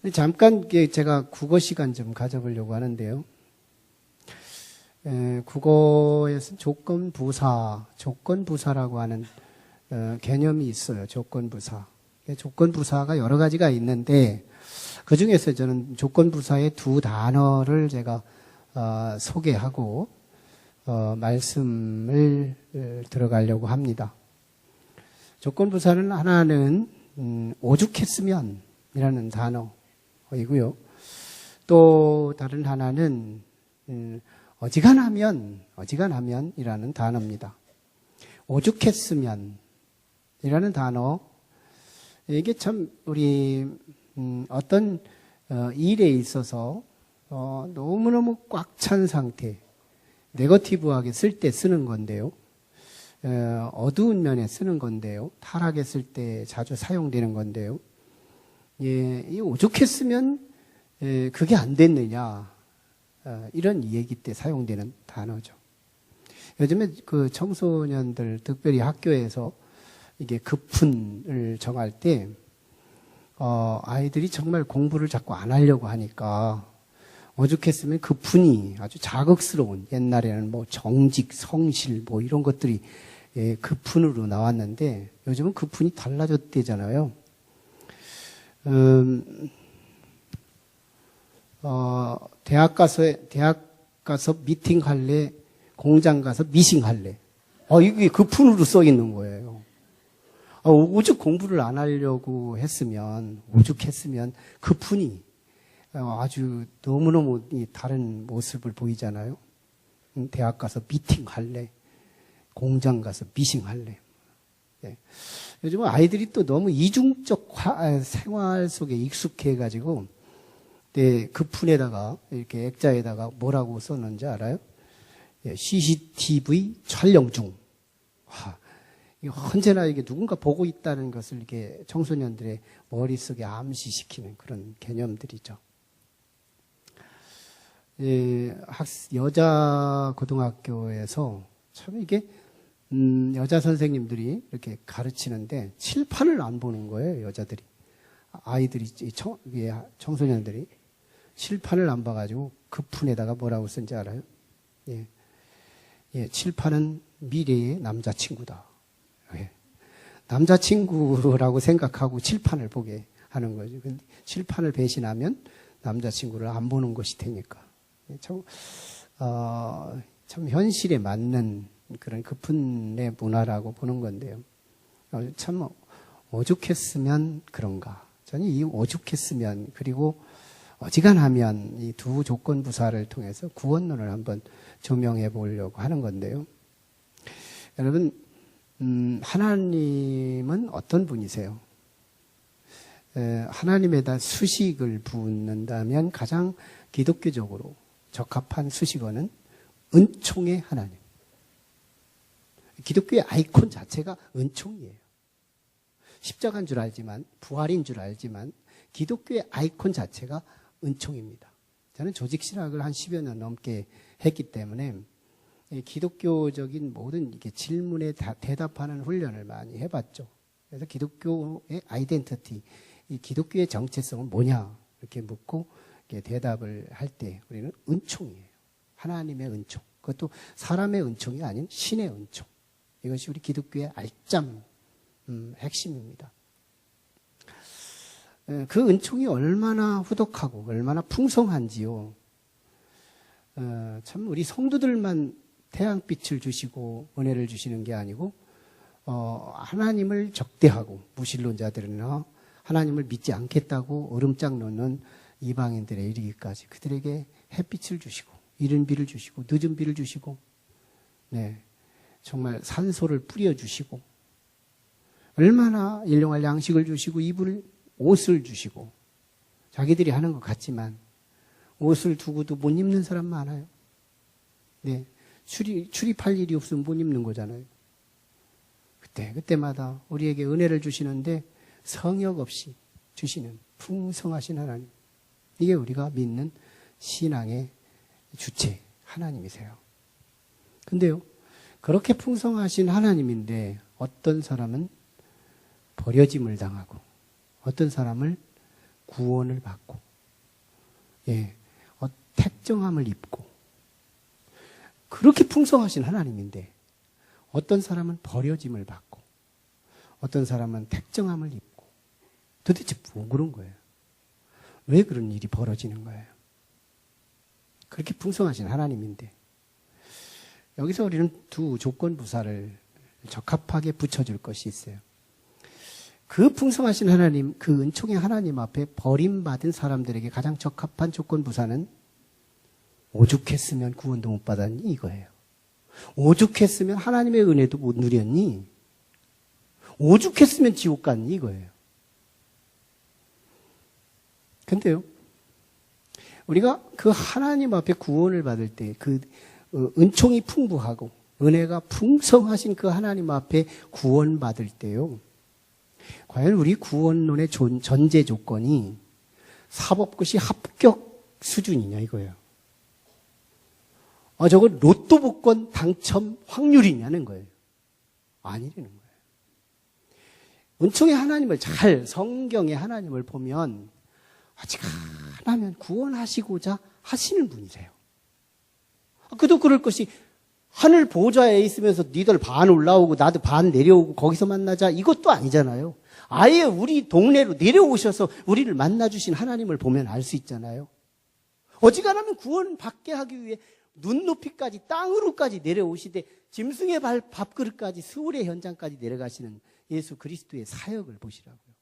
잠깐 제가 국어 시간 좀 가져보려고 하는데요. 국어에서 조건부사라고 하는 개념이 있어요. 조건부사. 조건부사가 여러 가지가 있는데 그 중에서 저는 조건부사의 두 단어를 제가 소개하고 말씀을 들어가려고 합니다. 조건부사는 하나는 오죽했으면 이라는 단어이고요. 또 다른 하나는 어지간하면이라는 단어입니다. 오죽했으면 이라는 단어, 이게 참 우리 어떤 일에 있어서 너무너무 꽉 찬 상태, 네거티브하게 쓸 때 쓰는 건데요. 어두운 면에 쓰는 건데요. 타락했을 때 자주 사용되는 건데요. 이 오죽했으면 그게 안 됐느냐, 이런 얘기 때 사용되는 단어죠. 요즘에 그 청소년들, 특별히 학교에서 이게 급훈을 정할 때 아이들이 정말 공부를 자꾸 안 하려고 하니까 오죽했으면 급훈이 아주 자극스러운, 옛날에는 뭐 정직, 성실 뭐 이런 것들이 급훈으로 나왔는데 요즘은 급훈이 달라졌대잖아요. 대학 가서 미팅 할래, 공장 가서 미싱 할래. 이게 급훈으로 써 있는 거예요. 오죽 공부를 안 하려고 했으면, 오죽했으면 급훈이 아주 너무너무 다른 모습을 보이잖아요. 대학 가서 미팅 할래, 공장 가서 미싱 할래. 네. 요즘은 아이들이 또 너무 이중적 생활 속에 익숙해가지고, 급훈에다가, 이렇게 액자에다가 뭐라고 썼는지 알아요? CCTV 촬영 중. 언제나 이게 누군가 보고 있다는 것을 이렇게 청소년들의 머릿속에 암시시키는 그런 개념들이죠. 여자 고등학교에서 참 이게, 여자 선생님들이 이렇게 가르치는데 칠판을 안 보는 거예요, 여자들이. 아이들이, 청소년들이 칠판을 안 봐가지고 급훈에다가 뭐라고 쓴지 알아요? 칠판은 미래의 남자친구다. 남자친구라고 생각하고 칠판을 보게 하는 거죠. 근데 칠판을 배신하면 남자친구를 안 보는 것이 되니까. 참 현실에 맞는 그런 급훈의 문화라고 보는 건데요. 참 오죽했으면 그런가. 저는 이 오죽했으면 그리고 어지간하면 이 두 조건부사를 통해서 구원론을 한번 조명해 보려고 하는 건데요. 여러분, 하나님은 어떤 분이세요? 하나님에다 수식을 붓는다면 가장 기독교적으로 적합한 수식어는 은총의 하나님. 기독교의 아이콘 자체가 은총이에요. 십자가인 줄 알지만, 부활인 줄 알지만 기독교의 아이콘 자체가 은총입니다. 저는 조직신학을 한 10여 년 넘게 했기 때문에 기독교적인 모든 이게 질문에 대답하는 훈련을 많이 해봤죠. 그래서 기독교의 아이덴티티, 이 기독교의 정체성은 뭐냐 이렇게 묻고 이렇게 대답을 할 때 우리는 은총이에요. 하나님의 은총. 그것도 사람의 은총이 아닌 신의 은총. 이것이 우리 기독교의 알점 핵심입니다. 그 은총이 얼마나 후덕하고 얼마나 풍성한지요. 참 우리 성도들만 태양빛을 주시고 은혜를 주시는 게 아니고 하나님을 적대하고 무신론자들이나 하나님을 믿지 않겠다고 얼음장 놓는 이방인들에 이르기까지 그들에게 햇빛을 주시고 이른 비를 주시고 늦은 비를 주시고 정말 산소를 뿌려주시고 얼마나 일용할 양식을 주시고 입을 옷을 주시고 자기들이 하는 것 같지만 옷을 두고도 못 입는 사람 많아요. 출입할 일이 없으면 못 입는 거잖아요. 그때마다 우리에게 은혜를 주시는데 성역 없이 주시는 풍성하신 하나님. 이게 우리가 믿는 신앙의 주체 하나님이세요. 근데요, 그렇게 풍성하신 하나님인데 어떤 사람은 버려짐을 당하고 어떤 사람을 구원을 받고, 택정함을 입고, 그렇게 풍성하신 하나님인데, 어떤 사람은 버려짐을 받고, 어떤 사람은 택정함을 입고, 도대체 뭐 그런 거예요? 왜 그런 일이 벌어지는 거예요? 그렇게 풍성하신 하나님인데, 여기서 우리는 두 조건부사를 적합하게 붙여줄 것이 있어요. 그 풍성하신 하나님, 그 은총의 하나님 앞에 버림받은 사람들에게 가장 적합한 조건부사는 오죽했으면 구원도 못 받았니? 이거예요. 오죽했으면 하나님의 은혜도 못 누렸니? 오죽했으면 지옥 갔니? 이거예요. 근데요, 우리가 그 하나님 앞에 구원을 받을 때 그 은총이 풍부하고 은혜가 풍성하신 그 하나님 앞에 구원받을 때요, 과연 우리 구원론의 전제 조건이 사법고시 합격 수준이냐 이거예요. 저거 로또 복권 당첨 확률이냐는 거예요. 아니라는 거예요. 은총의 하나님을 성경의 하나님을 보면 어지간하면 구원하시고자 하시는 분이세요. 그도 그럴 것이 하늘 보좌에 있으면서 니들 반 올라오고 나도 반 내려오고 거기서 만나자 이것도 아니잖아요. 아예 우리 동네로 내려오셔서 우리를 만나주신 하나님을 보면 알 수 있잖아요. 어지간하면 구원 받게 하기 위해 눈높이까지 땅으로까지 내려오시되 짐승의 밥그릇까지 수울의 현장까지 내려가시는 예수 그리스도의 사역을 보시라고요.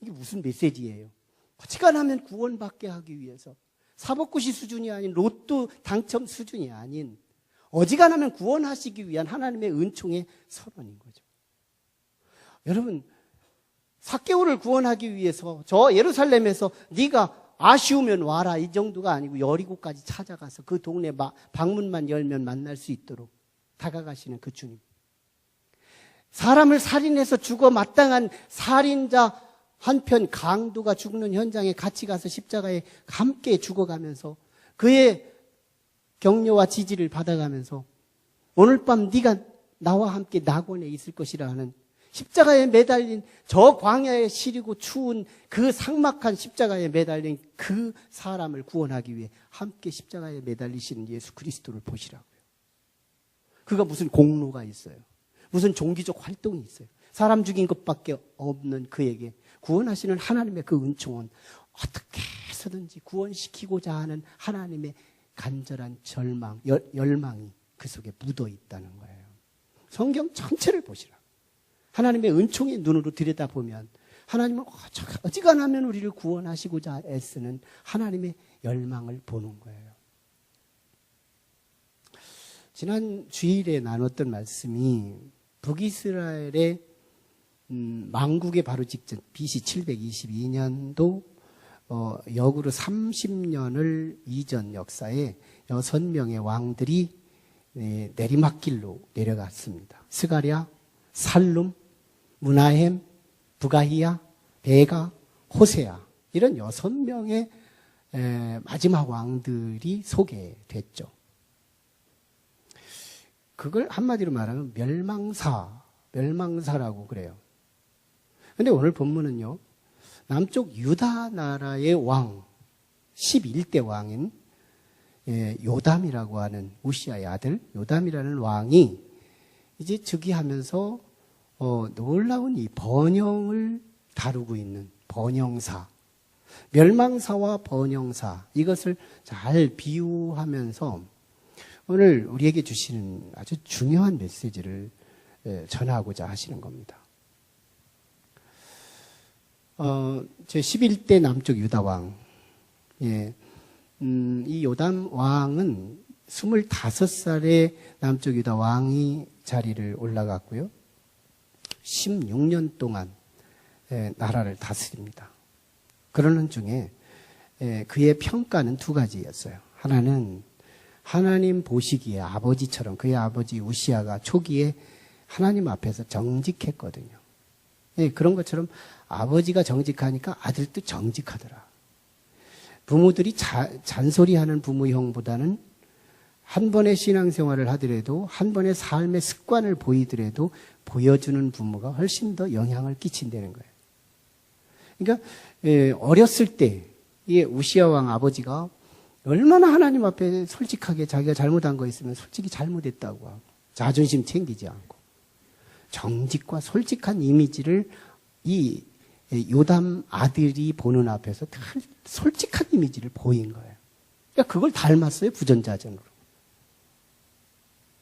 이게 무슨 메시지예요? 어지간하면 구원받게 하기 위해서 사법고시 수준이 아닌 로또 당첨 수준이 아닌 어지간하면 구원하시기 위한 하나님의 은총의 선언인 거죠. 여러분, 삭개오를 구원하기 위해서 저 예루살렘에서 네가 아쉬우면 와라 이 정도가 아니고 여리고까지 찾아가서 그 동네 방문만 열면 만날 수 있도록 다가가시는 그 주님. 사람을 살인해서 죽어 마땅한 살인자 한편 강도가 죽는 현장에 같이 가서 십자가에 함께 죽어가면서 그의 격려와 지지를 받아가면서 오늘 밤 네가 나와 함께 낙원에 있을 것이라 하는 십자가에 매달린 저 광야에 시리고 추운 그 삭막한 십자가에 매달린 그 사람을 구원하기 위해 함께 십자가에 매달리시는 예수 그리스도를 보시라고요. 그가 무슨 공로가 있어요? 무슨 종기적 활동이 있어요? 사람 죽인 것밖에 없는 그에게 구원하시는 하나님의 그 은총은 어떻게 해서든지 구원시키고자 하는 하나님의 간절한 열망이 그 속에 묻어 있다는 거예요. 성경 전체를 보시라. 하나님의 은총의 눈으로 들여다보면 하나님은 어지간하면 우리를 구원하시고자 애쓰는 하나님의 열망을 보는 거예요. 지난 주일에 나눴던 말씀이 북이스라엘의 망국의 바로 직전 BC 722년도 역으로 30년을 이전 역사에 6명의 왕들이 내리막길로 내려갔습니다. 스가랴, 살룸, 무나헴, 부가히야, 베가, 호세아 이런 6명의 마지막 왕들이 소개됐죠. 그걸 한마디로 말하면 멸망사라고 그래요. 근데 오늘 본문은요, 남쪽 유다 나라의 왕, 11대 왕인 요담이라고 하는 우시아의 아들 요담이라는 왕이 이제 즉위하면서 놀라운 이 번영을 다루고 있는 번영사, 멸망사와 번영사, 이것을 잘 비유하면서 오늘 우리에게 주시는 아주 중요한 메시지를 전하고자 하시는 겁니다. 제 11대 남쪽 유다 왕, 이 요담 왕은 25살에 남쪽 유다 왕이 자리를 올라갔고요. 16년 동안 나라를 다스립니다. 그러는 중에 그의 평가는 두 가지였어요. 하나는 하나님 보시기에 아버지처럼 그의 아버지 우시아가 초기에 하나님 앞에서 정직했거든요. 그런 것처럼 아버지가 정직하니까 아들도 정직하더라. 부모들이 잔소리하는 부모형보다는 한 번의 신앙생활을 하더라도 한 번의 삶의 습관을 보이더라도 보여주는 부모가 훨씬 더 영향을 끼친다는 거예요. 그러니까 어렸을 때 이 우시야 왕 아버지가 얼마나 하나님 앞에 솔직하게 자기가 잘못한 거 있으면 솔직히 잘못했다고 하고 자존심 챙기지 않고 정직과 솔직한 이미지를 이 요담 아들이 보는 앞에서 다 솔직한 이미지를 보인 거예요. 그러니까 그걸 닮았어요, 부전자전으로.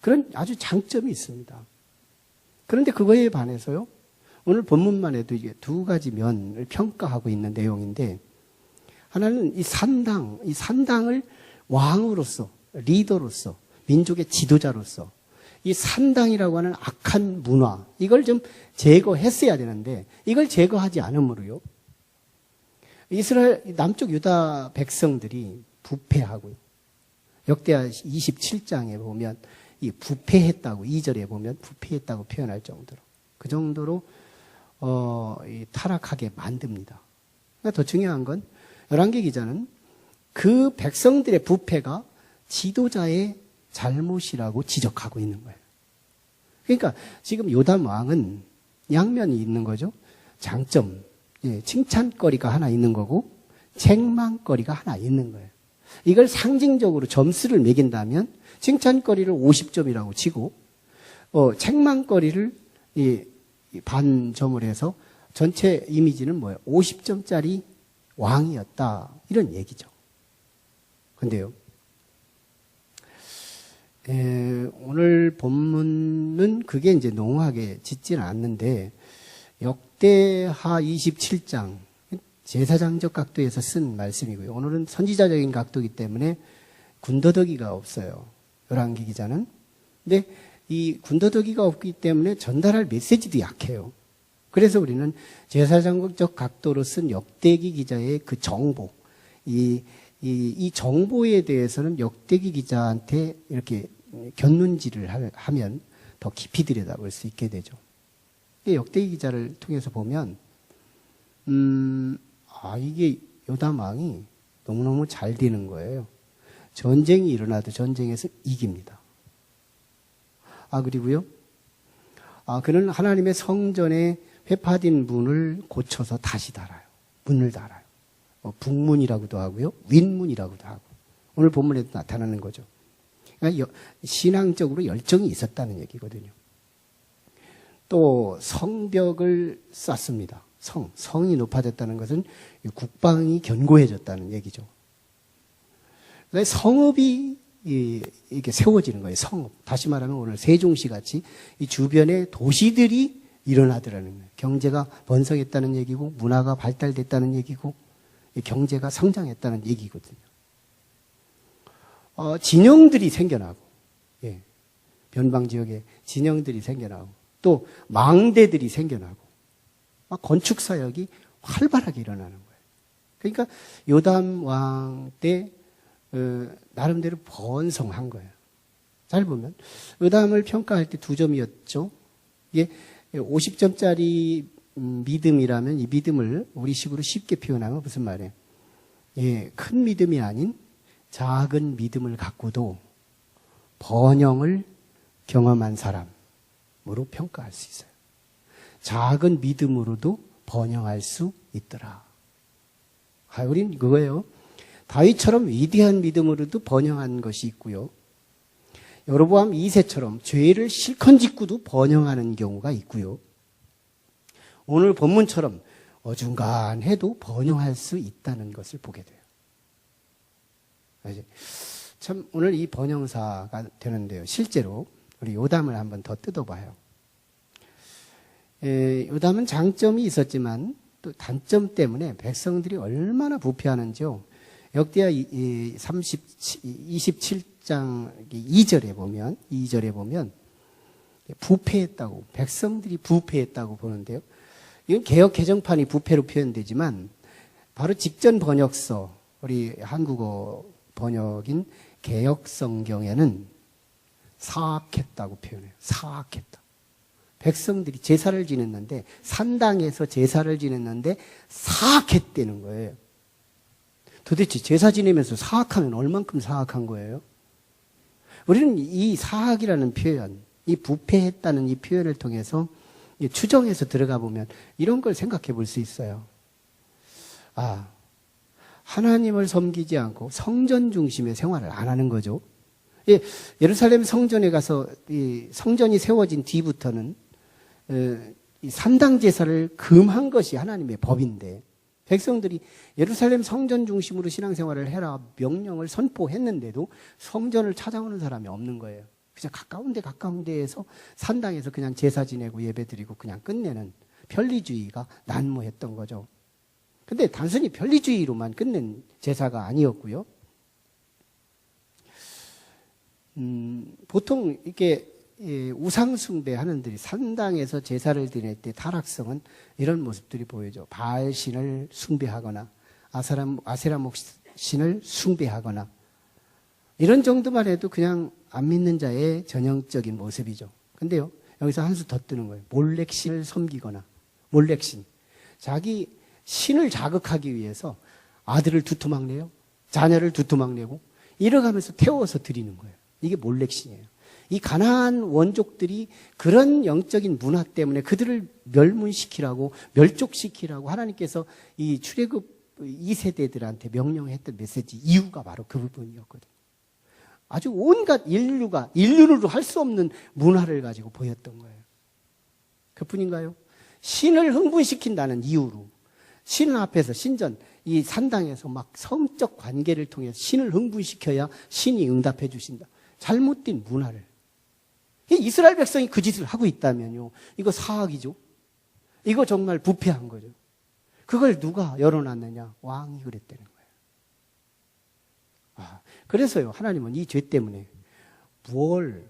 그런 아주 장점이 있습니다. 그런데 그거에 반해서요, 오늘 본문만 해도 이게 두 가지 면을 평가하고 있는 내용인데, 하나는 이 산당을 왕으로서, 리더로서, 민족의 지도자로서, 이 산당이라고 하는 악한 문화, 이걸 좀 제거했어야 되는데, 이걸 제거하지 않으므로요, 이스라엘, 남쪽 유다 백성들이 부패하고요. 역대하 27장에 보면, 이 부패했다고, 2절에 보면 부패했다고 표현할 정도로, 그 정도로, 이 타락하게 만듭니다. 그러니까 더 중요한 건, 열왕기 기자는 그 백성들의 부패가 지도자의 잘못이라고 지적하고 있는 거예요. 그러니까 지금 요담 왕은 양면이 있는 거죠. 장점, 칭찬거리가 하나 있는 거고 책망거리가 하나 있는 거예요. 이걸 상징적으로 점수를 매긴다면 칭찬거리를 50점이라고 치고 책망거리를 반점을 해서 전체 이미지는 뭐예요? 50점짜리 왕이었다, 이런 얘기죠. 근데요, 오늘 본문은 그게 이제 농후하게 짓지는 않는데, 역대하 27장, 제사장적 각도에서 쓴 말씀이고요. 오늘은 선지자적인 각도이기 때문에 군더더기가 없어요, 열왕기 기자는. 근데 이 군더더기가 없기 때문에 전달할 메시지도 약해요. 그래서 우리는 제사장적 각도로 쓴 역대기 기자의 그 정보, 이 정보에 대해서는 역대기 기자한테 이렇게 견눈질을 하면 더 깊이 들여다볼 수 있게 되죠. 역대기 기자를 통해서 보면, 이게 요담 왕이 너무너무 잘 되는 거예요. 전쟁이 일어나도 전쟁에서 이깁니다. 그리고요, 그는 하나님의 성전에 회파된 문을 고쳐서 다시 달아요. 문을 달아요. 북문이라고도 하고요, 윗문이라고도 하고. 오늘 본문에도 나타나는 거죠. 그러니까 신앙적으로 열정이 있었다는 얘기거든요. 또 성벽을 쌓습니다. 성이 높아졌다는 것은 국방이 견고해졌다는 얘기죠. 그래서 성읍이 이렇게 세워지는 거예요. 성읍. 다시 말하면 오늘 세종시 같이 이 주변에 도시들이 일어나더라는 거예요. 경제가 번성했다는 얘기고, 문화가 발달됐다는 얘기고, 경제가 성장했다는 얘기거든요. 진영들이 생겨나고, 변방 지역에 진영들이 생겨나고, 또 망대들이 생겨나고, 건축 사역이 활발하게 일어나는 거예요. 그러니까 요담 왕 때 나름대로 번성한 거예요. 잘 보면 요담을 평가할 때 2점이었죠. 이게 50점짜리 믿음이라면 이 믿음을 우리식으로 쉽게 표현하면 무슨 말이에요? 큰 믿음이 아닌 작은 믿음을 갖고도 번영을 경험한 사람으로 평가할 수 있어요. 작은 믿음으로도 번영할 수 있더라. 우린 그거예요. 다윗처럼 위대한 믿음으로도 번영한 것이 있고요. 여로보암 2세처럼 죄를 실컷 짓고도 번영하는 경우가 있고요. 오늘 본문처럼 어중간해도 번영할 수 있다는 것을 보게 돼요. 참 오늘 이 번영사가 되는데요. 실제로 우리 요담을 한번 더 뜯어봐요. 요담은 장점이 있었지만 또 단점 때문에 백성들이 얼마나 부패하는지요. 역대하 27장 2절에 보면 부패했다고, 백성들이 부패했다고 보는데요. 이건 개역 개정판이 부패로 표현되지만 바로 직전 번역서, 우리 한국어 번역인 개역 성경에는 사악했다고 표현해요. 사악했다. 백성들이 제사를 지냈는데, 산당에서 제사를 지냈는데 사악했다는 거예요. 도대체 제사 지내면서 사악하면 얼만큼 사악한 거예요? 우리는 이 사악이라는 표현, 이 부패했다는 이 표현을 통해서 추정해서 들어가 보면 이런 걸 생각해 볼 수 있어요. 하나님을 섬기지 않고 성전 중심의 생활을 안 하는 거죠. 예, 예루살렘 성전에 가서 이 성전이 세워진 뒤부터는 이 산당 제사를 금한 것이 하나님의 법인데 백성들이 예루살렘 성전 중심으로 신앙생활을 해라 명령을 선포했는데도 성전을 찾아오는 사람이 없는 거예요. 그냥 가까운 데에서 산당에서 그냥 제사 지내고 예배드리고 그냥 끝내는 편리주의가 난무했던 거죠. 근데 단순히 편리주의로만 끝낸 제사가 아니었고요. 보통 이렇게 우상숭배하는 들이 산당에서 제사를 드릴 때 타락성은 이런 모습들이 보여져. 바알 신을 숭배하거나 아세라 목신을 숭배하거나 이런 정도만 해도 그냥 안 믿는 자의 전형적인 모습이죠. 근데요, 여기서 한 수 더 뜨는 거예요. 몰렉신을 섬기거나 몰렉신. 자기 신을 자극하기 위해서 아들을 두토막 내요. 자녀를 두토막 내고 이러가면서 태워서 드리는 거예요. 이게 몰렉신이에요. 이 가나안 원족들이 그런 영적인 문화 때문에 그들을 멸문시키라고 멸족시키라고 하나님께서 이 출애굽 2세대들한테 명령했던 메시지 이유가 바로 그 부분이었거든요. 아주 온갖 인류로 할 수 없는 문화를 가지고 보였던 거예요. 그뿐인가요? 신을 흥분시킨다는 이유로 신 앞에서 신전 이 산당에서 막 성적 관계를 통해서 신을 흥분시켜야 신이 응답해 주신다. 잘못된 문화를. 이스라엘 백성이 그 짓을 하고 있다면요. 이거 사악이죠. 이거 정말 부패한 거죠. 그걸 누가 열어놨느냐? 왕이 그랬다는 거예요. 그래서요. 하나님은 이 죄 때문에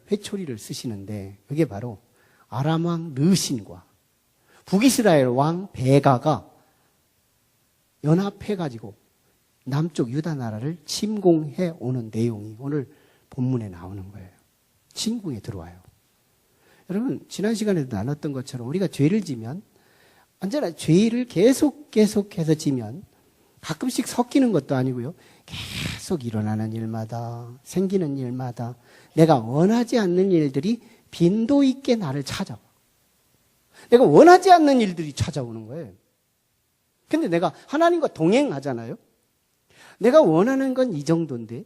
회초리를 쓰시는데 그게 바로 아람 왕 르신과 북이스라엘 왕 베가가 연합해가지고 남쪽 유다 나라를 침공해 오는 내용이 오늘 본문에 나오는 거예요. 침공에 들어와요. 여러분 지난 시간에도 나눴던 것처럼 우리가 죄를 지면 언제나 죄를 계속해서 지면 가끔씩 섞이는 것도 아니고요. 계속 일어나는 일마다 생기는 일마다 내가 원하지 않는 일들이 빈도 있게 나를 찾아와. 내가 원하지 않는 일들이 찾아오는 거예요. 근데 내가 하나님과 동행하잖아요. 내가 원하는 건 이 정도인데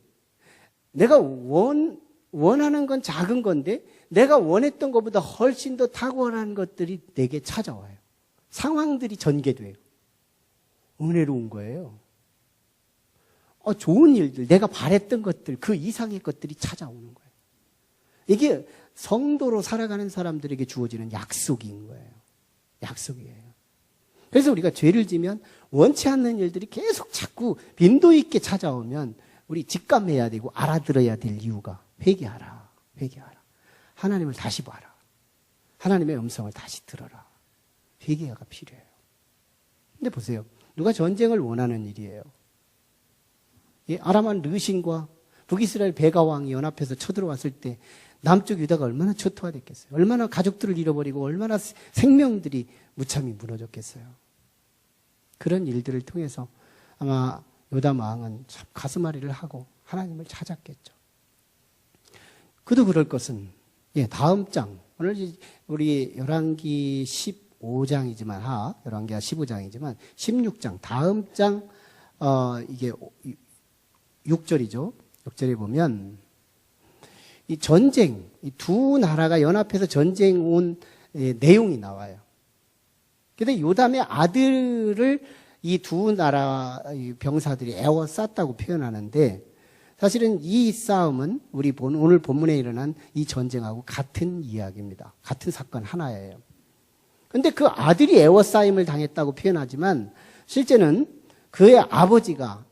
내가 원하는 건 작은 건데 내가 원했던 것보다 훨씬 더 탁월한 것들이 내게 찾아와요. 상황들이 전개돼요. 은혜로운 거예요. 좋은 일들, 내가 바랬던 것들, 그 이상의 것들이 찾아오는 거예요. 이게 성도로 살아가는 사람들에게 주어지는 약속인 거예요. 약속이에요. 그래서 우리가 죄를 지면 원치 않는 일들이 계속 자꾸 빈도 있게 찾아오면 우리 직감해야 되고 알아들어야 될 이유가 회개하라. 하나님을 다시 봐라. 하나님의 음성을 다시 들어라. 회개가 필요해요. 근데 보세요. 누가 전쟁을 원하는 일이에요. 아람 왕 르신과 북이스라엘 베가 왕이 연합해서 쳐들어왔을 때 남쪽 유다가 얼마나 초토화됐겠어요. 얼마나 가족들을 잃어버리고 얼마나 생명들이 무참히 무너졌겠어요. 그런 일들을 통해서 아마 요담 왕은 참 가슴앓이를 하고 하나님을 찾았겠죠. 그도 그럴 것은 다음 장 오늘 우리 열왕기 15장이지만 열왕기가 15장이지만 16장 다음 장 이게 6절이죠. 6절에 보면 이 전쟁, 이 두 나라가 연합해서 전쟁 온 내용이 나와요. 근데 요담의 아들을 이 두 나라 병사들이 애워쌌다고 표현하는데 사실은 이 싸움은 오늘 본문에 일어난 이 전쟁하고 같은 이야기입니다. 같은 사건 하나예요. 근데 그 아들이 애워싸임을 당했다고 표현하지만 실제는 그의 아버지가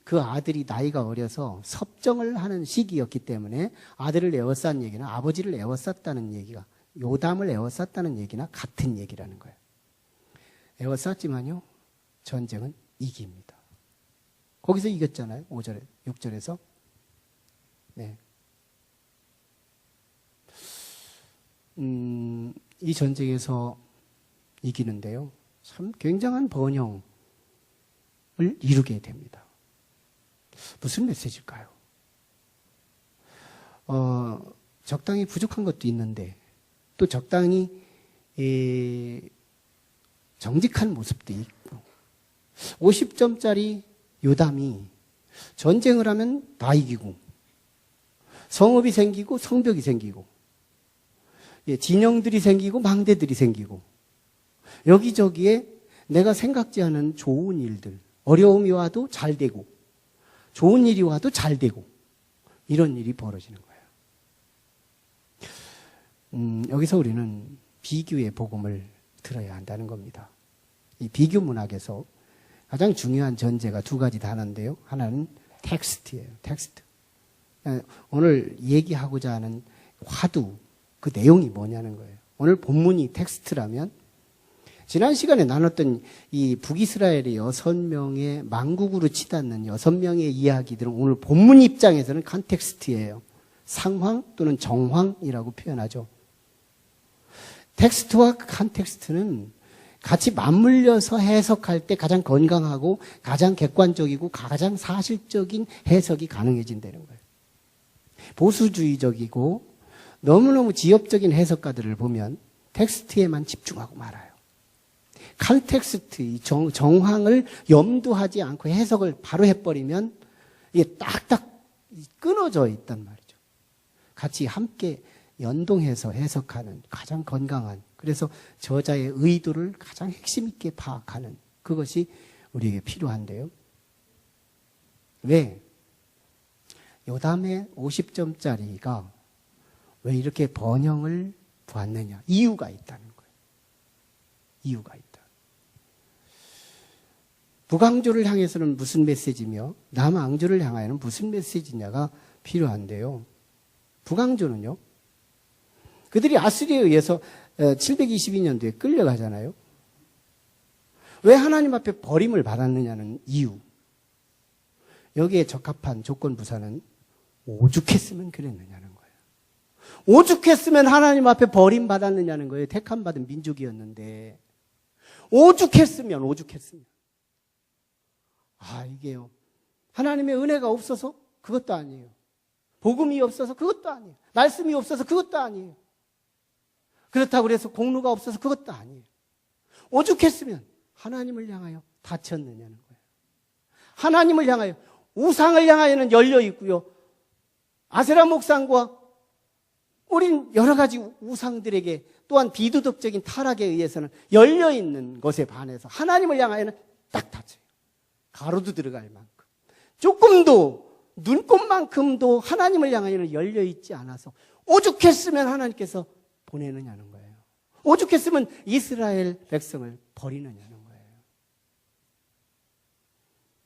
그 아들이 나이가 어려서 섭정을 하는 시기였기 때문에 아들을 애워싼 얘기는 아버지를 애워쌌다는 얘기가 요담을 애워쌌다는 얘기나 같은 얘기라는 거예요. 애워쌌지만요. 전쟁은 이깁니다. 거기서 이겼잖아요. 5절에 6절에서. 네. 이 전쟁에서 이기는데요. 참 굉장한 번영을 이루게 됩니다. 무슨 메시지일까요? 적당히 부족한 것도 있는데 또 적당히 정직한 모습도 있고 50점짜리 요담이 전쟁을 하면 다 이기고, 성읍이 생기고 성벽이 생기고, 진영들이 생기고 망대들이 생기고, 여기저기에 내가 생각지 않은 좋은 일들, 어려움이 와도 잘 되고, 좋은 일이 와도 잘 되고, 이런 일이 벌어지는 거예요. 여기서 우리는 비교의 복음을 들어야 한다는 겁니다. 이 비교 문학에서 가장 중요한 전제가 두 가지 단어인데요. 하나는 텍스트예요. 텍스트. 오늘 얘기하고자 하는 화두, 그 내용이 뭐냐는 거예요. 오늘 본문이 텍스트라면 지난 시간에 나눴던 이 북이스라엘의 6명의 망국으로 치닫는 6명의 이야기들은 오늘 본문 입장에서는 컨텍스트예요. 상황 또는 정황이라고 표현하죠. 텍스트와 컨텍스트는 같이 맞물려서 해석할 때 가장 건강하고 가장 객관적이고 가장 사실적인 해석이 가능해진다는 거예요. 보수주의적이고 너무너무 지엽적인 해석가들을 보면 텍스트에만 집중하고 말아요. 컨텍스트, 이 정황을 염두하지 않고 해석을 바로 해버리면 이게 딱딱 끊어져 있단 말이죠. 같이 함께 연동해서 해석하는 가장 건강한, 그래서 저자의 의도를 가장 핵심 있게 파악하는 그것이 우리에게 필요한데요. 왜? 요담의 50점짜리가 왜 이렇게 번영을 보았느냐? 이유가 있다는 거예요. 이유가 있다. 북왕조를 향해서는 무슨 메시지며 남왕조를 향하여는 무슨 메시지냐가 필요한데요. 북왕조는요, 그들이 아수리에 의해서 722년도에 끌려가잖아요. 왜 하나님 앞에 버림을 받았느냐는 이유. 여기에 적합한 조건부사는 오죽했으면 그랬느냐는 거예요. 오죽했으면 하나님 앞에 버림받았느냐는 거예요. 택함받은 민족이었는데. 오죽했으면. 이게요. 하나님의 은혜가 없어서 그것도 아니에요. 복음이 없어서 그것도 아니에요. 말씀이 없어서 그것도 아니에요. 그렇다고 그래서 공로가 없어서 그것도 아니에요. 오죽했으면 하나님을 향하여 다쳤느냐는 거예요. 하나님을 향하여, 우상을 향하여는 열려 있고요. 아세라 목상과 우린 여러 가지 우상들에게 또한 비도덕적인 타락에 의해서는 열려 있는 것에 반해서 하나님을 향하여는 딱 닫혀요. 가로도 들어갈 만큼. 조금도, 눈곱만큼도 하나님을 향하여는 열려 있지 않아서 오죽했으면 하나님께서 보내느냐는 거예요. 오죽했으면 이스라엘 백성을 버리느냐는 거예요.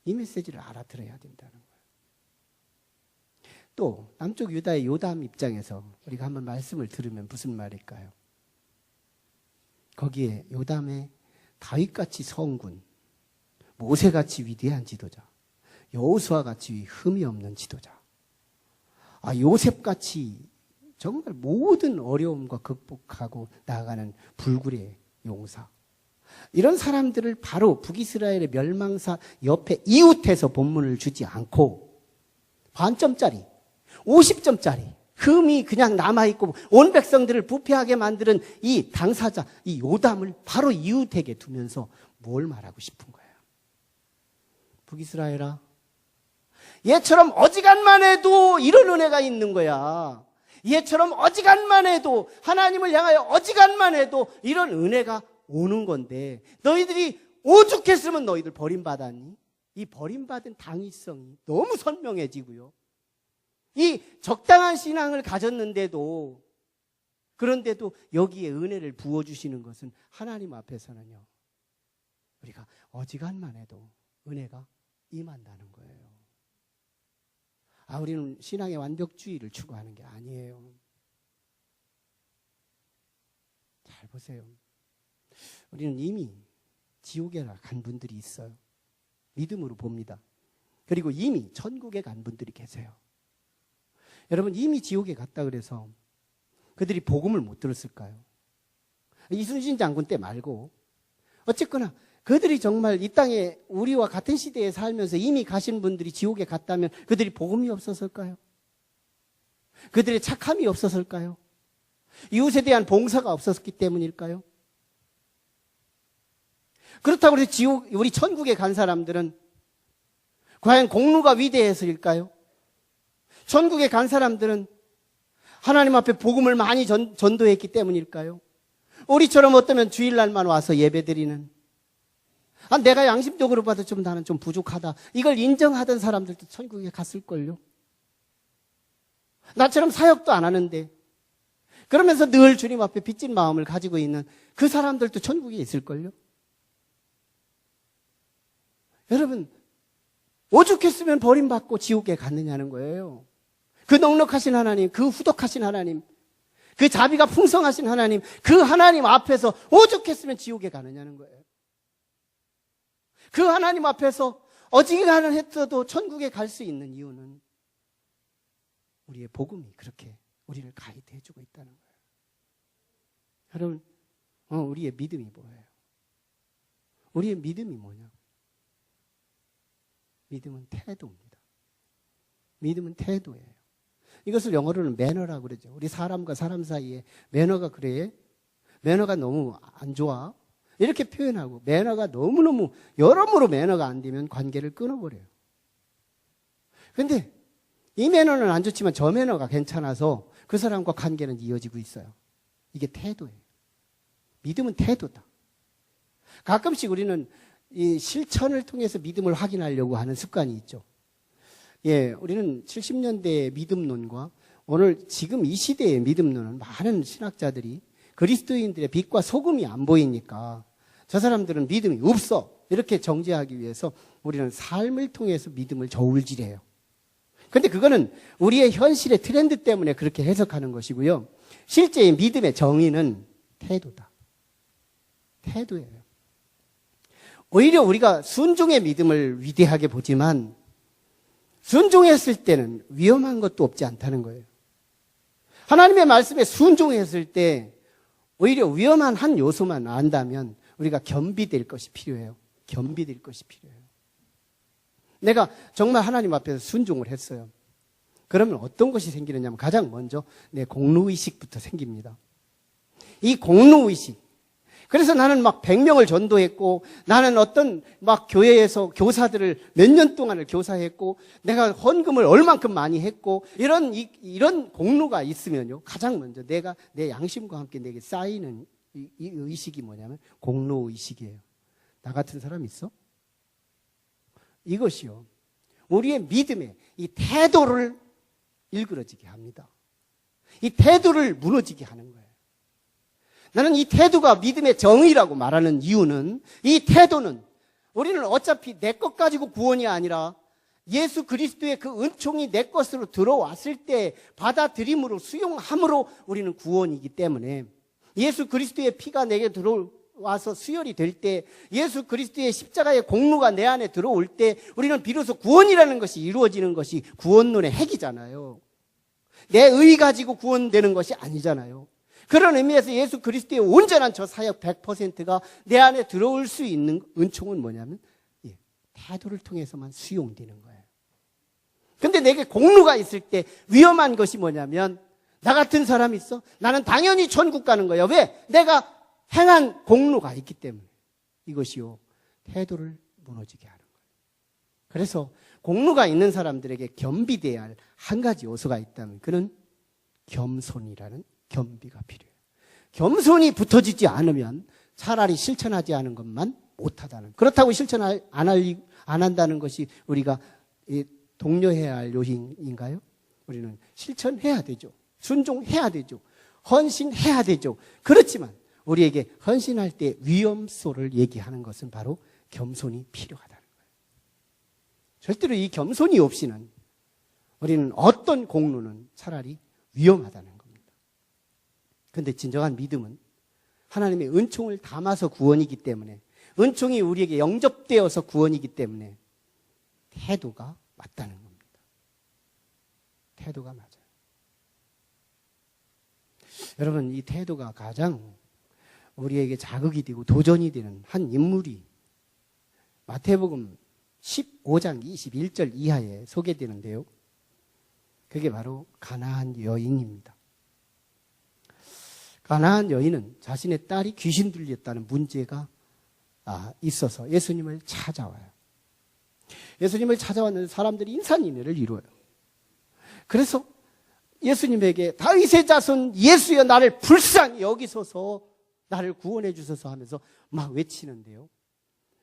이 메시지를 알아들어야 된다는 거예요. 또 남쪽 유다의 요담 입장에서 우리가 한번 말씀을 들으면 무슨 말일까요? 거기에 요담의 다윗같이 성군, 모세같이 위대한 지도자, 여호수아같이 흠이 없는 지도자, 요셉같이 정말 모든 어려움과 극복하고 나아가는 불굴의 용사, 이런 사람들을 바로 북이스라엘의 멸망사 옆에 이웃해서 본문을 주지 않고 반점짜리, 50점짜리 흠이 그냥 남아있고 온 백성들을 부패하게 만드는 이 당사자, 이 요담을 바로 이웃에게 두면서 뭘 말하고 싶은 거예요? 북이스라엘아, 얘처럼 어지간만 해도 이런 은혜가 있는 거야. 얘처럼 어지간만 해도, 하나님을 향하여 어지간만 해도 이런 은혜가 오는 건데 너희들이 오죽했으면 너희들 버림받았니? 이 버림받은 당위성이 너무 선명해지고요. 이 적당한 신앙을 가졌는데도, 그런데도 여기에 은혜를 부어주시는 것은 하나님 앞에서는요, 우리가 어지간만 해도 은혜가 임한다는 거예요. 우리는 신앙의 완벽주의를 추구하는 게 아니에요. 잘 보세요. 우리는 이미 지옥에 간 분들이 있어요. 믿음으로 봅니다. 그리고 이미 천국에 간 분들이 계세요. 여러분, 이미 지옥에 갔다 그래서 그들이 복음을 못 들었을까요? 이순신 장군 때 말고 어쨌거나 그들이 정말 이 땅에 우리와 같은 시대에 살면서 이미 가신 분들이 지옥에 갔다면 그들이 복음이 없었을까요? 그들의 착함이 없었을까요? 이웃에 대한 봉사가 없었기 때문일까요? 그렇다고 해서 우리 천국에 간 사람들은 과연 공로가 위대해서일까요? 천국에 간 사람들은 하나님 앞에 복음을 많이 전도했기 때문일까요? 우리처럼 어쩌면 주일날만 와서 예배드리는, 내가 양심적으로 봐도 나는 좀 부족하다, 이걸 인정하던 사람들도 천국에 갔을걸요. 나처럼 사역도 안 하는데 그러면서 늘 주님 앞에 빚진 마음을 가지고 있는 그 사람들도 천국에 있을걸요. 여러분, 오죽했으면 버림받고 지옥에 갔느냐는 거예요. 그 넉넉하신 하나님, 그 후덕하신 하나님, 그 자비가 풍성하신 하나님, 그 하나님 앞에서 오죽했으면 지옥에 가느냐는 거예요. 그 하나님 앞에서 어지간한 했어도 천국에 갈 수 있는 이유는 우리의 복음이 그렇게 우리를 가이드해 주고 있다는 거예요. 여러분, 우리의 믿음이 뭐예요? 우리의 믿음이 뭐냐고. 믿음은 태도입니다. 믿음은 태도예요. 이것을 영어로는 매너라고 그러죠. 우리 사람과 사람 사이에 매너가 그래? 매너가 너무 안 좋아? 이렇게 표현하고, 매너가 너무너무 여러모로 매너가 안 되면 관계를 끊어버려요. 그런데 이 매너는 안 좋지만 저 매너가 괜찮아서 그 사람과 관계는 이어지고 있어요. 이게 태도예요. 믿음은 태도다. 가끔씩 우리는 이 실천을 통해서 믿음을 확인하려고 하는 습관이 있죠. 우리는 70년대의 믿음론과 오늘 지금 이 시대의 믿음론은 많은 신학자들이 그리스도인들의 빛과 소금이 안 보이니까 저 사람들은 믿음이 없어, 이렇게 정죄하기 위해서 우리는 삶을 통해서 믿음을 저울질해요. 그런데 그거는 우리의 현실의 트렌드 때문에 그렇게 해석하는 것이고요. 실제의 믿음의 정의는 태도다. 태도예요. 오히려 우리가 순종의 믿음을 위대하게 보지만 순종했을 때는 위험한 것도 없지 않다는 거예요. 하나님의 말씀에 순종했을 때 오히려 위험한 한 요소만 안다면 우리가 겸비될 것이 필요해요. 겸비될 것이 필요해요. 내가 정말 하나님 앞에서 순종을 했어요. 그러면 어떤 것이 생기느냐면 가장 먼저 내 공로의식부터 생깁니다. 이 공로의식. 그래서 나는 막 100명을 전도했고, 나는 어떤 막 교회에서 교사들을 몇 년 동안을 교사했고, 내가 헌금을 얼만큼 많이 했고, 이런 공로가 있으면요, 가장 먼저 내가 내 양심과 함께 내게 쌓이는 이 의식이 뭐냐면 공로의식이에요. 나 같은 사람 있어? 이것이요, 우리의 믿음의 이 태도를 일그러지게 합니다. 이 태도를 무너지게 하는 거예요. 나는 이 태도가 믿음의 정의라고 말하는 이유는, 이 태도는 우리는 어차피 내 것 가지고 구원이 아니라 예수 그리스도의 그 은총이 내 것으로 들어왔을 때 받아들임으로, 수용함으로 우리는 구원이기 때문에, 예수 그리스도의 피가 내게 들어와서 수혈이 될 때, 예수 그리스도의 십자가의 공로가 내 안에 들어올 때 우리는 비로소 구원이라는 것이 이루어지는 것이 구원론의 핵이잖아요. 내 의 가지고 구원되는 것이 아니잖아요. 그런 의미에서 예수 그리스도의 온전한 저 사역 100%가 내 안에 들어올 수 있는 은총은 뭐냐면 태도를 통해서만 수용되는 거예요. 근데 내게 공로가 있을 때 위험한 것이 뭐냐면, 나 같은 사람이 있어? 나는 당연히 천국 가는 거예요. 왜? 내가 행한 공로가 있기 때문에. 이것이요, 태도를 무너지게 하는 거예요. 그래서 공로가 있는 사람들에게 겸비돼야 할 한 가지 요소가 있다면 그는 겸손이라는 겸비가 필요해요. 겸손이 붙어지지 않으면 차라리 실천하지 않은 것만 못하다는, 그렇다고 실천 안 한다는 것이 우리가 독려해야 할 요인인가요? 우리는 실천해야 되죠. 순종해야 되죠. 헌신해야 되죠. 그렇지만 우리에게 헌신할 때 위험소를 얘기하는 것은 바로 겸손이 필요하다는 거예요. 절대로 이 겸손이 없이는 우리는 어떤 공로는 차라리 위험하다는 겁니다. 그런데 진정한 믿음은 하나님의 은총을 담아서 구원이기 때문에, 은총이 우리에게 영접되어서 구원이기 때문에 태도가 맞다는 겁니다. 태도가 맞아요. 여러분, 이 태도가 가장 우리에게 자극이 되고 도전이 되는 한 인물이 마태복음 15장 21절 이하에 소개되는데요. 그게 바로 가나안 여인입니다. 가나안 여인은 자신의 딸이 귀신 들렸다는 문제가 있어서 예수님을 찾아와요. 예수님을 찾아왔는데 사람들이 인산인해를 이루어요. 그래서 예수님에게 다윗의 자손 예수여 나를 불쌍히 여기소서 나를 구원해 주소서 하면서 막 외치는데요.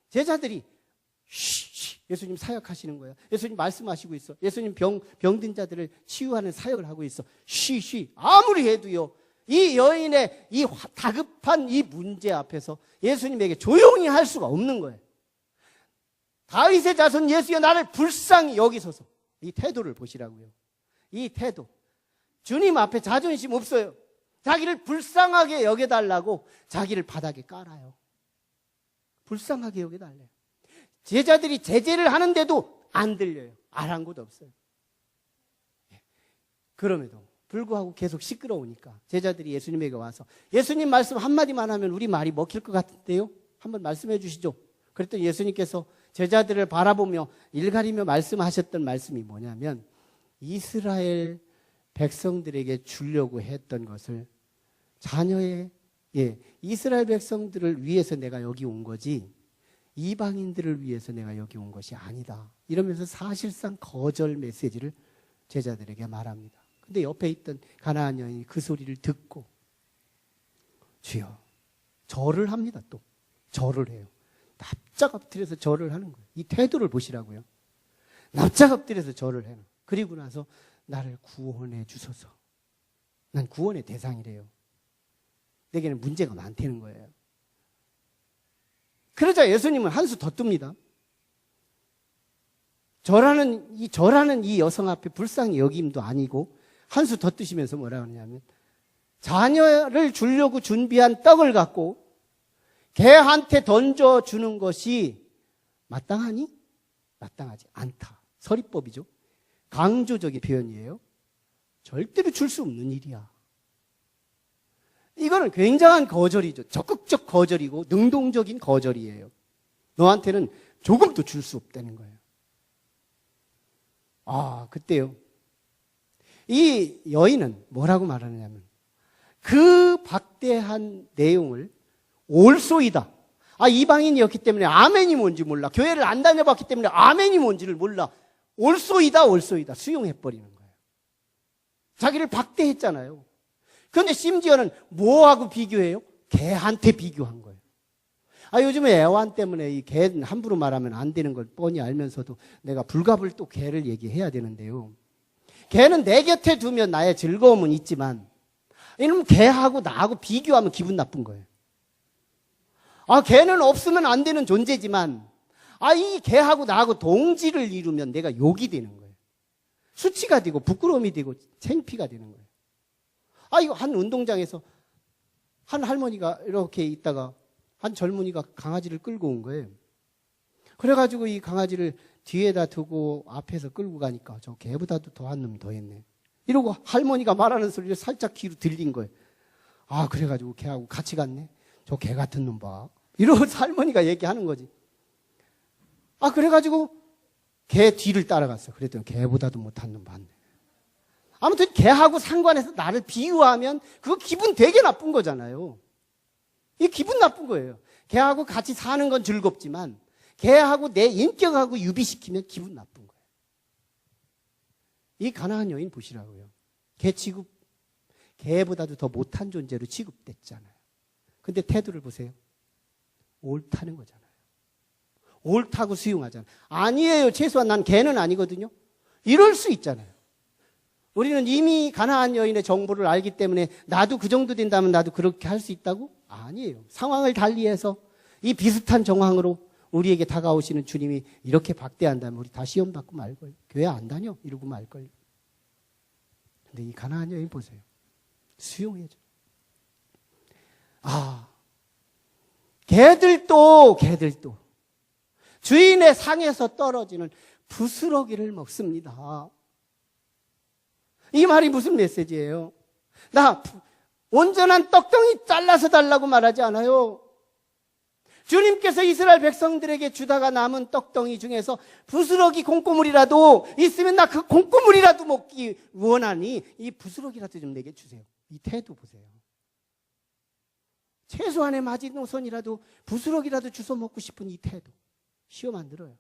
제자들이 예수님 사역하시는 거예요. 예수님 말씀하시고 있어. 예수님 병든 자들을 치유하는 사역을 하고 있어. 아무리 해도요. 이 여인의 이 다급한 이 문제 앞에서 예수님에게 조용히 할 수가 없는 거예요. 다윗의 자손 예수여 나를 불쌍히 여기소서. 이 태도를 보시라고요. 이 태도. 주님 앞에 자존심 없어요. 자기를 불쌍하게 여겨달라고 자기를 바닥에 깔아요. 불쌍하게 여겨달래요. 제자들이 제재를 하는데도 안 들려요. 아랑곳 없어요. 그럼에도 불구하고 계속 시끄러우니까 제자들이 예수님에게 와서 예수님 말씀 한마디만 하면 우리 말이 먹힐 것 같은데요. 한번 말씀해 주시죠. 그랬더니 예수님께서 제자들을 바라보며 일가리며 말씀하셨던 말씀이 뭐냐면 이스라엘 백성들에게 주려고 했던 것을 이스라엘 백성들을 위해서 내가 여기 온 거지 이방인들을 위해서 내가 여기 온 것이 아니다. 이러면서 사실상 거절 메시지를 제자들에게 말합니다. 근데 옆에 있던 가나안 여인이 그 소리를 듣고 주여 절을 합니다. 또 절을 해요. 납작 엎드려서 절을 하는 거예요. 이 태도를 보시라고요. 납작 엎드려서 절을 해요. 그리고 나서 나를 구원해 주소서. 난 구원의 대상이래요. 내게는 문제가 많다는 거예요. 그러자 예수님은 한 수 더 뜹니다. 절하는 이 여성 앞에 불쌍히 여김도 아니고 한 수 더 뜨시면서 뭐라 그러냐면 자녀를 주려고 준비한 떡을 갖고 개한테 던져주는 것이 마땅하니? 마땅하지 않다. 서리법이죠. 강조적인 표현이에요. 절대로 줄 수 없는 일이야. 이거는 굉장한 거절이죠. 적극적 거절이고 능동적인 거절이에요. 너한테는 조금도 줄 수 없다는 거예요. 그때요. 이 여인은 뭐라고 말하느냐면 그 박대한 내용을 올소이다. 이방인이었기 때문에 아멘이 뭔지 몰라. 교회를 안 다녀봤기 때문에 아멘이 뭔지를 몰라. 올소이다. 수용해버리는 거예요. 자기를 박대했잖아요. 그런데 심지어는 뭐하고 비교해요? 개한테 비교한 거예요. 요즘에 애완 때문에 이 개는 함부로 말하면 안 되는 걸 뻔히 알면서도 내가 불갑을 또 개를 얘기해야 되는데요. 개는 내 곁에 두면 나의 즐거움은 있지만 이놈 개하고 나하고 비교하면 기분 나쁜 거예요. 개는 없으면 안 되는 존재지만 이 개하고 나하고 동지를 이루면 내가 욕이 되는 거예요. 수치가 되고 부끄러움이 되고 창피가 되는 거예요. 이거 한 운동장에서 한 할머니가 이렇게 있다가 한 젊은이가 강아지를 끌고 온 거예요. 그래가지고 이 강아지를 뒤에다 두고 앞에서 끌고 가니까 저 개보다도 더한 놈이 더 했네. 이러고 할머니가 말하는 소리를 살짝 귀로 들린 거예요. 그래가지고 개하고 같이 갔네. 저 개 같은 놈 봐. 이러고 할머니가 얘기하는 거지. 그래가지고 개 뒤를 따라갔어. 그랬더니 개보다도 못한 놈 봤네. 아무튼 개하고 상관해서 나를 비유하면 그거 기분 되게 나쁜 거잖아요. 이 기분 나쁜 거예요. 개하고 같이 사는 건 즐겁지만 개하고 내 인격하고 유비시키면 기분 나쁜 거예요. 이 가나안 여인 보시라고요. 개보다도 더 못한 존재로 취급됐잖아요. 근데 태도를 보세요. 옳다는 거잖아요. 옳다고 수용하잖아요. 아니에요. 최소한 난 개는 아니거든요. 이럴 수 있잖아요. 우리는 이미 가나안 여인의 정보를 알기 때문에 나도 그 정도 된다면 나도 그렇게 할 수 있다고? 아니에요. 상황을 달리해서 이 비슷한 정황으로 우리에게 다가오시는 주님이 이렇게 박대한다면 우리 다 시험 받고 말걸. 교회 안 다녀? 이러고 말걸. 근데 이 가나안 여인 보세요. 수용해줘. 개들도 주인의 상에서 떨어지는 부스러기를 먹습니다. 이 말이 무슨 메시지예요? 나 온전한 떡덩이 잘라서 달라고 말하지 않아요. 주님께서 이스라엘 백성들에게 주다가 남은 떡덩이 중에서 부스러기 콩고물이라도 있으면 나 그 콩고물이라도 먹기 원하니 이 부스러기라도 좀 내게 주세요. 이 태도 보세요. 최소한의 마지노선이라도 부스럭이라도 주워 먹고 싶은 이 태도. 시험 안 들어요.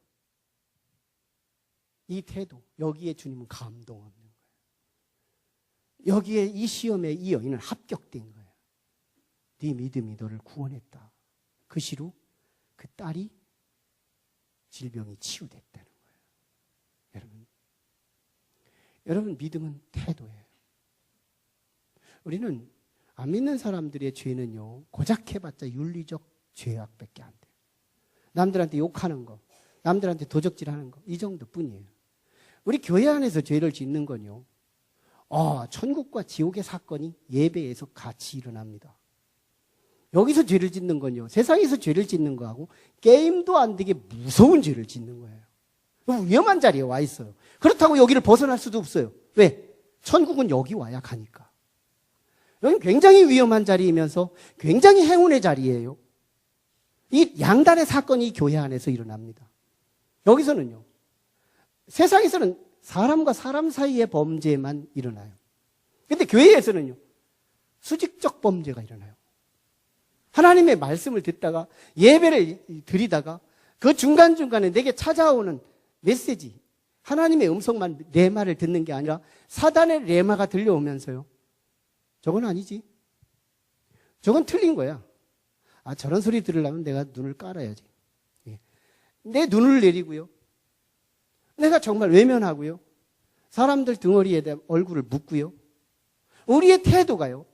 이 태도. 여기에 주님은 감동 없는 거예요. 여기에 이 시험에 이 여인은 합격된 거예요. 네 믿음이 너를 구원했다. 그 시로 그 딸이 질병이 치유됐다는 거예요. 여러분 믿음은 태도예요. 우리는 안 믿는 사람들의 죄는요, 고작 해봤자 윤리적 죄악밖에 안 돼요. 남들한테 욕하는 거, 남들한테 도적질하는 거, 이 정도뿐이에요. 우리 교회 안에서 죄를 짓는 건요, 천국과 지옥의 사건이 예배에서 같이 일어납니다. 여기서 죄를 짓는 건요, 세상에서 죄를 짓는 거하고 게임도 안 되게 무서운 죄를 짓는 거예요. 위험한 자리에 와 있어요. 그렇다고 여기를 벗어날 수도 없어요. 왜? 천국은 여기 와야 가니까. 여기는 굉장히 위험한 자리이면서 굉장히 행운의 자리예요. 이 양단의 사건이 교회 안에서 일어납니다. 여기서는요, 세상에서는 사람과 사람 사이의 범죄만 일어나요. 근데 교회에서는요, 수직적 범죄가 일어나요. 하나님의 말씀을 듣다가 예배를 드리다가 그 중간중간에 내게 찾아오는 메시지, 하나님의 음성만 내 말을 듣는 게 아니라 사단의 레마가 들려오면서요, 저건 아니지, 저건 틀린 거야. 저런 소리 들으려면 내가 눈을 깔아야지. 내 눈을 내리고요, 내가 정말 외면하고요, 사람들 등어리에 대한 얼굴을 묻고요, 우리의 태도가요,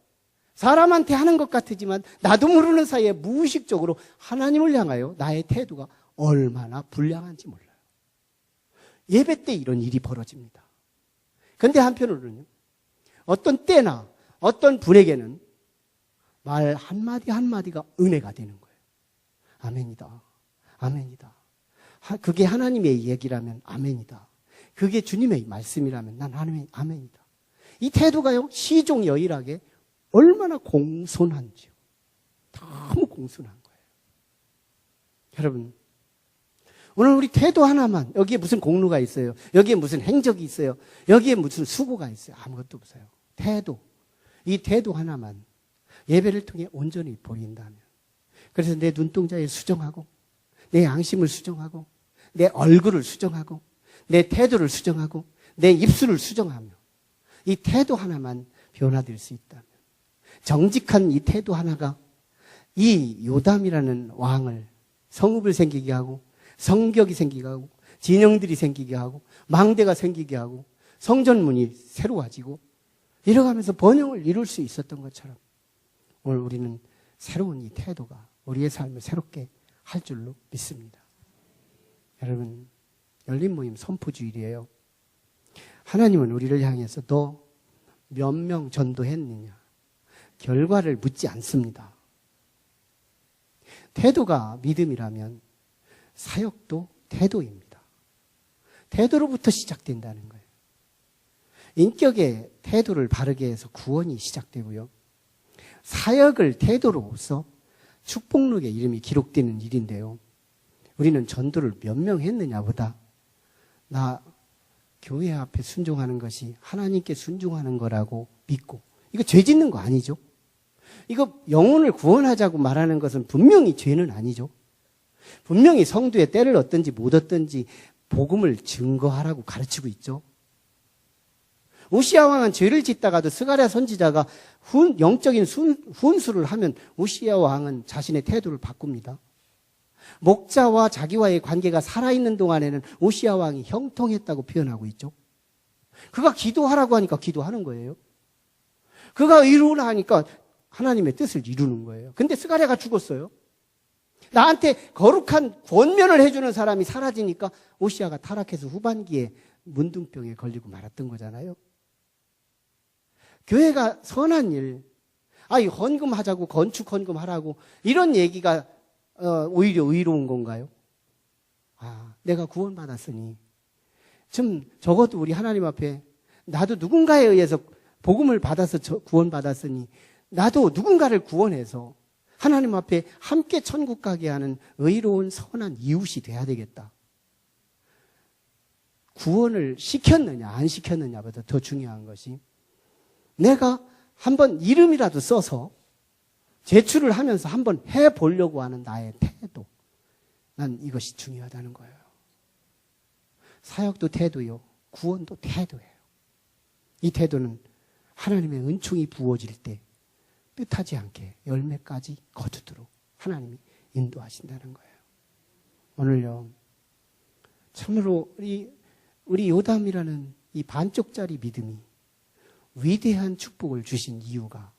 사람한테 하는 것 같지만 나도 모르는 사이에 무의식적으로 하나님을 향하여 나의 태도가 얼마나 불량한지 몰라요. 예배 때 이런 일이 벌어집니다. 그런데 한편으로는요, 어떤 때나 어떤 분에게는 말 한마디 한마디가 은혜가 되는 거예요. 아멘이다. 아멘이다. 그게 하나님의 얘기라면 아멘이다. 그게 주님의 말씀이라면 난 아멘이다. 이 태도가요, 시종여일하게 얼마나 공손한지요. 너무 공손한 거예요. 여러분, 오늘 우리 태도 하나만, 여기에 무슨 공로가 있어요? 여기에 무슨 행적이 있어요? 여기에 무슨 수고가 있어요? 아무것도 없어요. 태도. 이 태도 하나만 예배를 통해 온전히 보인다면, 그래서 내 눈동자에 수정하고, 내 양심을 수정하고, 내 얼굴을 수정하고, 내 태도를 수정하고, 내 입술을 수정하며, 이 태도 하나만 변화될 수 있다면, 정직한 이 태도 하나가 이 요담이라는 왕을 성읍을 생기게 하고, 성벽이 생기게 하고, 진영들이 생기게 하고, 망대가 생기게 하고, 성전문이 새로워지고, 이뤄가면서 번영을 이룰 수 있었던 것처럼 오늘 우리는 새로운 이 태도가 우리의 삶을 새롭게 할 줄로 믿습니다. 여러분, 열린 모임 선포주일이에요. 하나님은 우리를 향해서 너 몇 명 전도했느냐, 결과를 묻지 않습니다. 태도가 믿음이라면 사역도 태도입니다. 태도로부터 시작된다는 거예요. 인격의 태도를 바르게 해서 구원이 시작되고요, 사역을 태도로서 축복록의 이름이 기록되는 일인데요, 우리는 전도를 몇 명 했느냐보다 나 교회 앞에 순종하는 것이 하나님께 순종하는 거라고 믿고, 이거 죄 짓는 거 아니죠? 이거 영혼을 구원하자고 말하는 것은 분명히 죄는 아니죠. 분명히 성도의 때를 얻든지 못 얻든지 복음을 증거하라고 가르치고 있죠. 우시야 왕은 죄를 짓다가도 스가랴 선지자가 영적인 훈수를 하면 우시야 왕은 자신의 태도를 바꿉니다. 목자와 자기와의 관계가 살아있는 동안에는 우시야 왕이 형통했다고 표현하고 있죠. 그가 기도하라고 하니까 기도하는 거예요. 그가 이루라 하니까 하나님의 뜻을 이루는 거예요. 근데 스가랴가 죽었어요. 나한테 거룩한 권면을 해주는 사람이 사라지니까 우시야가 타락해서 후반기에 문둥병에 걸리고 말았던 거잖아요. 교회가 선한 일, 헌금하자고, 건축 헌금하라고 이런 얘기가 오히려 의로운 건가요? 내가 구원받았으니 좀 적어도 우리 하나님 앞에 나도 누군가에 의해서 복음을 받아서 구원받았으니 나도 누군가를 구원해서 하나님 앞에 함께 천국 가게 하는 의로운 선한 이웃이 돼야 되겠다. 구원을 시켰느냐 안 시켰느냐보다 더 중요한 것이 내가 한번 이름이라도 써서 제출을 하면서 한번 해보려고 하는 나의 태도. 난 이것이 중요하다는 거예요. 사역도 태도요. 구원도 태도예요. 이 태도는 하나님의 은총이 부어질 때 뜻하지 않게 열매까지 거두도록 하나님이 인도하신다는 거예요. 오늘요. 참으로 우리 요담이라는 이 반쪽짜리 믿음이 위대한 축복을 주신 이유가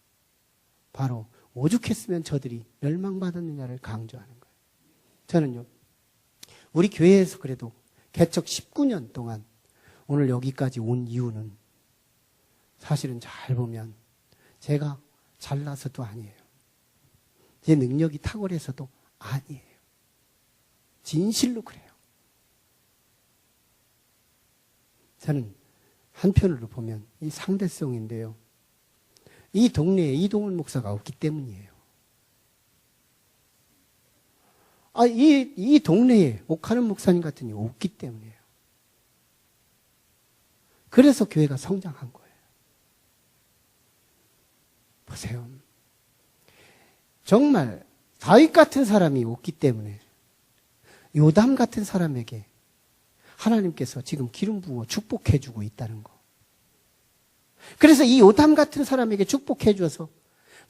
바로 오죽했으면 저들이 멸망받았느냐를 강조하는 거예요. 저는요, 우리 교회에서 그래도 개척 19년 동안 오늘 여기까지 온 이유는 사실은 잘 보면 제가 잘나서도 아니에요. 제 능력이 탁월해서도 아니에요. 진실로 그래요. 저는 한편으로 보면 이 상대성인데요. 이 동네에 이동훈 목사가 없기 때문이에요. 이 동네에 옥하는 목사님 같은 이 없기 때문이에요. 그래서 교회가 성장한 거예요. 보세요. 정말 다윗 같은 사람이 없기 때문에 요담 같은 사람에게 하나님께서 지금 기름 부어 축복해 주고 있다는 거. 그래서 이 요담 같은 사람에게 축복해 줘서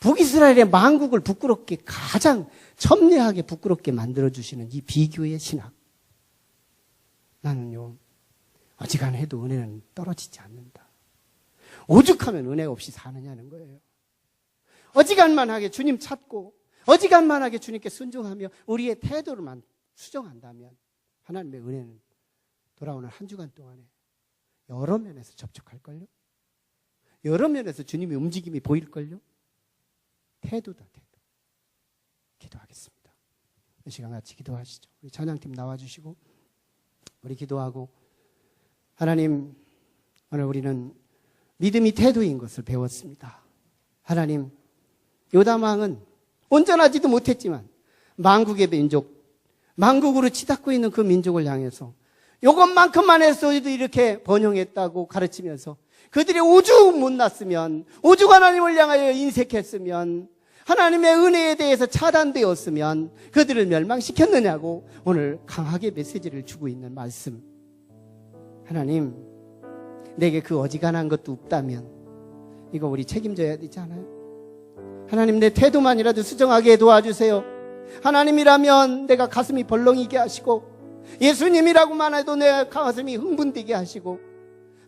북이스라엘의 만국을 부끄럽게 가장 첨예하게 부끄럽게 만들어주시는 이 비교의 신학. 나는요, 어지간해도 은혜는 떨어지지 않는다. 오죽하면 은혜 없이 사느냐는 거예요. 어지간만하게 주님 찾고 어지간만하게 주님께 순종하며 우리의 태도로만 수정한다면 하나님의 은혜는 돌아오는 한 주간 동안에 여러 면에서 접촉할걸요. 여러 면에서 주님의 움직임이 보일걸요. 태도다, 태도. 기도하겠습니다. 이 시간 같이 기도하시죠. 우리 찬양팀 나와주시고 우리 기도하고, 하나님, 오늘 우리는 믿음이 태도인 것을 배웠습니다. 하나님, 요담왕은 온전하지도 못했지만 만국의 민족, 만국으로 치닫고 있는 그 민족을 향해서 이것만큼만 해서도 이렇게 번영했다고 가르치면서 그들이 오죽 못났으면, 오죽 하나님을 향하여 인색했으면, 하나님의 은혜에 대해서 차단되었으면 그들을 멸망시켰느냐고 오늘 강하게 메시지를 주고 있는 말씀. 하나님, 내게 그 어지간한 것도 없다면 이거 우리 책임져야 되지 않아요? 하나님, 내 태도만이라도 수정하게 도와주세요. 하나님이라면 내가 가슴이 벌렁이게 하시고, 예수님이라고만 해도 내 가슴이 흥분되게 하시고,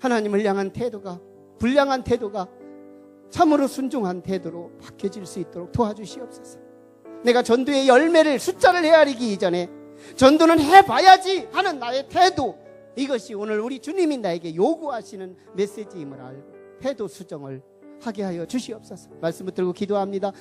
하나님을 향한 태도가, 불량한 태도가 참으로 순종한 태도로 바뀌어질 수 있도록 도와주시옵소서. 내가 전도의 열매를, 숫자를 헤아리기 이전에 전도는 해봐야지 하는 나의 태도, 이것이 오늘 우리 주님이 나에게 요구하시는 메시지임을 알고 태도 수정을 하게 하여 주시옵소서. 말씀 붙들고 기도합니다.